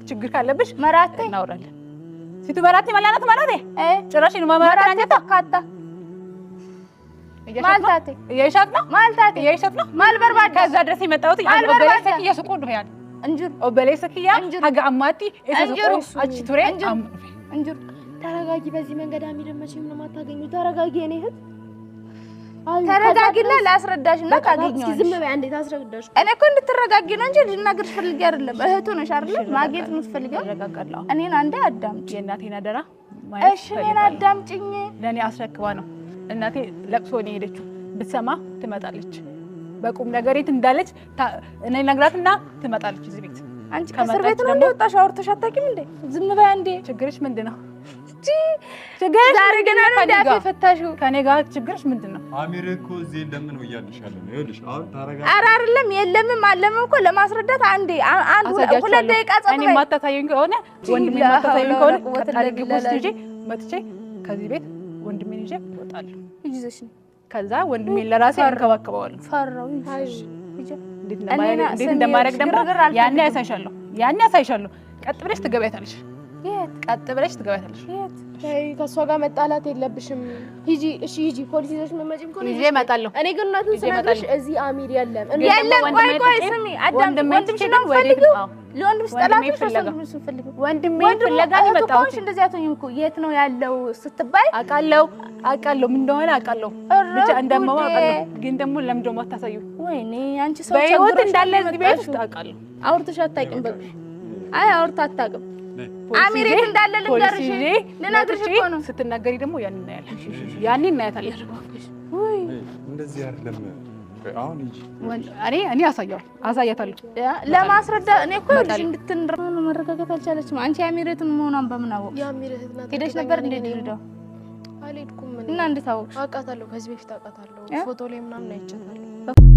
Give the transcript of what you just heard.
ችግር ካለብሽ መራቴ እናወራለን ሲቱ መራቴ ማላናት ማለት ጭራሽ ነው መራቴ አንተ ተካታ ማልታቴ የሻት ነው ማልታቴ የሻት ነው ማልበርባድ ከዛ ድረስ የመጣሁት ያልበረሰክ የሱቁ ነው ያል እንጅር ኦበሌሰክያ ሀጋ አማቲ እሰሱቁ አቺ ቱሬ እንጅር ተረጋጊ በዚህ መንገድ አሚደመችም ነው ማታገኙ ተረጋጊ እኔ እህት ተረጋጊና ላስረዳሽና ካገኘው ዝም በይ አንዴ ታስረዳሽ እኔ እኮ እንድትረጋጊ ነው እንጂ ልናገርሽ ፈልጌ አይደለም እህቱ ነሽ አይደል ማግኘት የምትፈልጊው ረጋጋለሁ እኔን አንዴ አዳምጪ የእናቴን አደራ እሺ እኔን አዳምጪኝ ለኔ አስረክባ ነው እናቴ ለቅሶ ነው ሄደችው ብትሰማ ትመጣለች በቁም ነገር የት እንዳለች እኔ ነግራትና ትመጣለች እዚህ ቤት አንቺ ከእስር ቤት ነው እንደወጣሽ አውርተሽ አታውቂም እንዴ ዝም በይ አንዴ ችግርሽ ምንድነው ችግር ዛሬ ገና ነው እንዳት የፈታሽው ከኔ ጋር ችግርሽ ምንድነው አሚር እኮ እዚህ ለምን ነው ያልሻለሁ ይኸውልሽ አሁን ታረጋ ኧረ አይደለም የለምም አለም እኮ ለማስረዳት አንዴ ሁለት ደቂቃ ጸጥ እኔ ማታሳየኝ ከሆነ ወንድሜ ማታሳየኝ ከሆነ ቀጣሪ ግቦስ ልጅ መጥቼ ከዚህ ቤት ወንድሜን ይዤ እወጣለሁ ይዘሽ ከዛ ወንድሜን ለራሴ እንከባከበዋለሁ ፈራው እንዴት እንደማረግ ደግሞ ያኔ ያሳይሻለሁ ቀጥ ብለሽ ትገበያታለሽ ቀጥ ብለሽ ትገበያታለሽ ከሷ ጋር መጣላት የለብሽም ሂጂ እሺ ሂጂ ፖሊስ ይዘሽ መመጪም ኮን ይዤ እመጣለሁ እኔ ግን እናቱን ስነግርሽ እዚህ አሚር የለም ቆይ ስሚ ወንድምሽ ነው ፈልጊው ለወንድምሽ ጠላቶች ወንድምሽ ፈልጊው ወንድሜ ፍለጋ ነው የመጣሁት እንደዚህ አትሆኝም እኮ የት ነው ያለው ስትባይ አውቃለሁ ምን እንደሆነ አውቃለሁ ብቻ እንደማው አውቃለሁ ግን ደግሞ ለምን ደግሞ አታሳዩ ወይኔ አንቺ ሰው በህይወት እንዳለ እዚህ ቤት ውስጥ አውቃለሁ አውርተሽ አታውቂም በቃ አይ አውርታ አታውቅም አሚሬት እንዳለ ልንገርሽ ልነግርሽ እኮ ነው ስትናገሪ ደግሞ ያኔ እናያታለን ወይ እንደዚህ አይደለም አሁን ሂጂ እኔ አሳያታለሁ ለማስረዳት እኔ እኮ ልጅ እንድትንድር ነው መረጋጋት አልቻለችም አንቺ አሚሬትን መሆኗን በምን አወቅሽ የአሚሬት ናት ሄደሽ ነበር እንዴ ድሬዳዋ አልሄድኩም እና እንዴት አወቅሽ አውቃታለሁ ከዚህ በፊት አውቃታለሁ ፎቶ ላይ ምናምን አይቻታለሁ